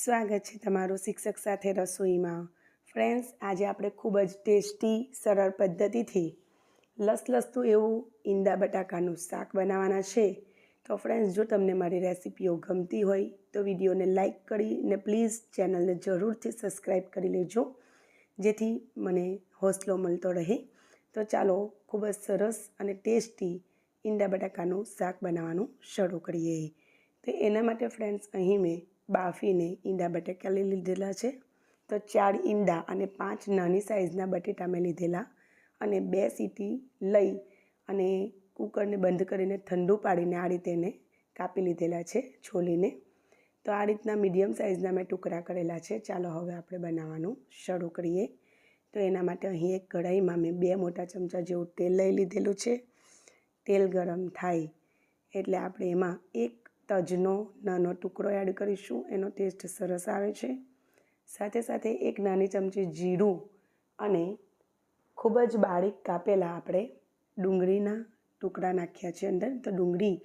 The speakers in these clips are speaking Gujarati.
સ્વાગત છે તમારું શિક્ષક સાથે રસોઈમાં। ફ્રેન્ડ્સ, આજે આપણે ખૂબ જ ટેસ્ટી સરળ પદ્ધતિથી લસલસતું એવું ઈંડા બટાકાનું શાક બનાવવાના છે। તો ફ્રેન્ડ્સ, જો તમને મારી રેસિપીઓ ગમતી હોય તો વિડીયોને લાઇક કરીને પ્લીઝ ચેનલને જરૂરથી સબસ્ક્રાઈબ કરી લેજો, જેથી મને હોંસલો મળતો રહે। તો ચાલો ખૂબ જ સરસ અને ટેસ્ટી ઈંડા બટાકાનું શાક બનાવવાનું શરૂ કરીએ। તો એના માટે ફ્રેન્ડ્સ, અહીં મેં બાફીને ઈંડા બટેકા લઈ લીધેલા છે। તો 4 ઈંડા અને 5 નાની સાઇઝના બટેટા મેં લીધેલા અને 2 સીટી લઈ અને કુકરને બંધ કરીને ઠંડુ પાડીને આ રીતે એને કાપી લીધેલા છે છોલીને। તો આ રીતના મીડિયમ સાઇઝના મેં ટુકડા કરેલા છે। ચાલો હવે આપણે બનાવવાનું શરૂ કરીએ। તો એના માટે અહીં એક કઢાઈમાં મેં 2 મોટા ચમચા જેવું તેલ લઈ લીધેલું છે। તેલ ગરમ થાય એટલે આપણે એમાં એક તજનો નાનો ટુકડો એડ કરીશું, એનો ટેસ્ટ સરસ આવે છે। સાથે સાથે એક નાની ચમચી જીરું અને ખૂબ જ બારીક કાપેલા આપણે ડુંગળીના ટુકડા નાખ્યા છે અંદર। તો ડુંગળી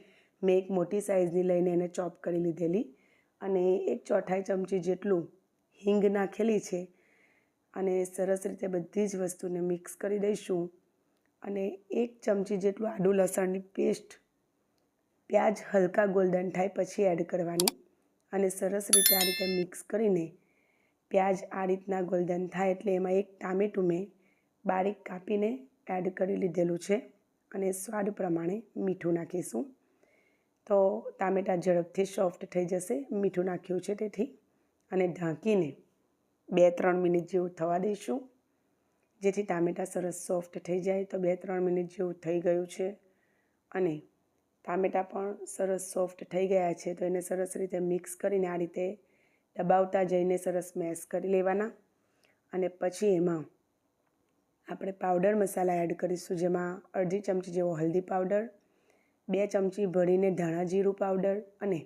મેં એક મોટી સાઇઝની લઈને એને ચોપ કરી લીધેલી અને 1/4 ચમચી જેટલું હિંગ નાખેલી છે અને સરસ રીતે બધી જ વસ્તુને મિક્સ કરી દઈશું। અને 1 ચમચી જેટલું આદું લસણની પેસ્ટ પ્યાજ હલકા ગોલ્ડન થાય પછી એડ કરવાની અને સરસ રીતે આ રીતે મિક્સ કરીને પ્યાજ આ રીતના ગોલ્ડન થાય એટલે એમાં એક ટામેટું મેં બારીક કાપીને એડ કરી લીધેલું છે અને સ્વાદ પ્રમાણે મીઠું નાખીશું। તો ટામેટાં ઝડપથી સોફ્ટ થઈ જશે મીઠું નાખ્યું છે તેથી, અને ઢાંકીને 2-3 મિનિટ જેવું થવા દઈશું, જેથી ટામેટાં સરસ સોફ્ટ થઈ જાય। તો 2-3 મિનિટ જેવું થઈ ગયું છે અને ટામેટાં પણ સરસ સોફ્ટ થઈ ગયા છે। તો એને સરસ રીતે મિક્સ કરીને આ રીતે દબાવતા જઈને સરસ મેશ કરી લેવાના અને પછી એમાં આપણે પાવડર મસાલા એડ કરીશું, જેમાં અડધી ચમચી જેવો હલ્દી પાવડર, 2 ચમચી ભરીને ધાણા જીરું પાવડર અને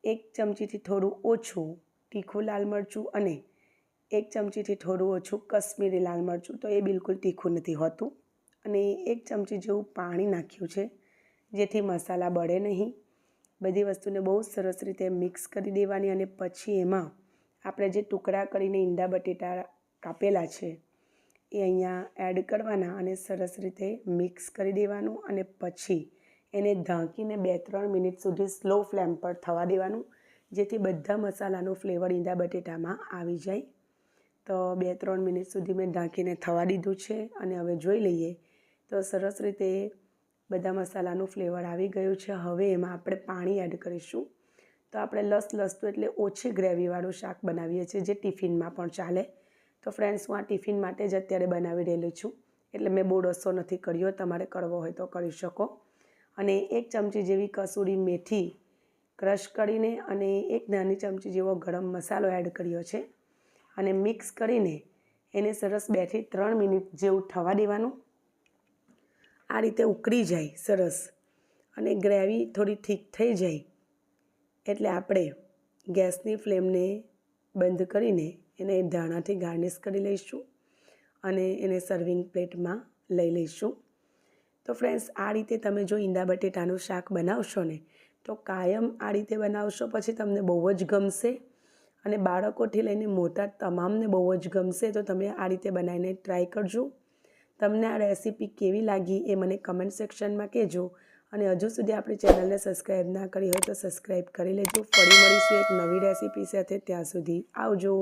1 ચમચીથી થોડું ઓછું તીખું લાલ મરચું અને 1 ચમચીથી થોડું ઓછું કશ્મીરી લાલ મરચું, તો એ બિલકુલ તીખું નથી હોતું, અને 1 ચમચી જેવું પાણી નાખ્યું છે જેથી મસાલા બળે નહીં। બધી વસ્તુને બહુ સરસ રીતે મિક્સ કરી દેવાની અને પછી એમાં આપણે જે ટુકડા કરીને ઈંડા બટેટા કાપેલા છે એ અહીંયા એડ કરવાના અને સરસ રીતે મિક્સ કરી દેવાનું અને પછી એને ઢાંકીને 2-3 મિનિટ સુધી સ્લો ફ્લેમ પર થવા દેવાનું, જેથી બધા મસાલાનું ફ્લેવર ઈંડા બટેટામાં આવી જાય। તો 2-3 મિનિટ સુધી મેં ઢાંકીને થવા દીધું છે અને હવે જોઈ લઈએ તો સરસ રીતે બધા મસાલાનું ફ્લેવર આવી ગયું છે। હવે એમાં આપણે પાણી એડ કરીશું। તો આપણે લસલસતું એટલે ઓછી ગ્રેવીવાળું શાક બનાવીએ છીએ, જે ટિફિનમાં પણ ચાલે। તો ફ્રેન્ડ્સ, હું આ ટિફિન માટે જ અત્યારે બનાવી રહેલી છું, એટલે મેં બહુ રસો નથી કર્યો, તમારે કરવો હોય તો કરી શકો। અને 1 ચમચી જેવી કસૂરી મેથી ક્રશ કરીને અને 1 નાની ચમચી જેવો ગરમ મસાલો એડ કર્યો છે અને મિક્સ કરીને એને સરસ 2-3 મિનિટ જેવું થવા દેવાનું। આ રીતે ઉકળી જાય સરસ અને ગ્રેવી થોડી ઠીક થઈ જાય એટલે આપણે ગેસની ફ્લેમને બંધ કરીને એને ધાણાથી ગાર્નિશ કરી લઈશું અને એને સર્વિંગ પ્લેટમાં લઈ લઈશું। તો ફ્રેન્ડ્સ, આ રીતે તમે જો ઈંડા બટેટાનું શાક બનાવશો ને તો કાયમ આ રીતે બનાવશો પછી તમને બહુ જ ગમશે અને બાળકોથી લઈને મોટા તમામને બહુ જ ગમશે। તો તમે આ રીતે બનાવીને ટ્રાય કરજો। તમને આ રેસીપી કેવી લાગી એ મને કમેન્ટ સેક્શનમાં કહેજો અને હજુ સુધી આપણી ચેનલને સબસ્ક્રાઈબ ના કરી હોય તો સબસ્ક્રાઈબ કરી લેજો। ફરી મળીશું એક નવી રેસીપી સાથે, ત્યાં સુધી આવજો।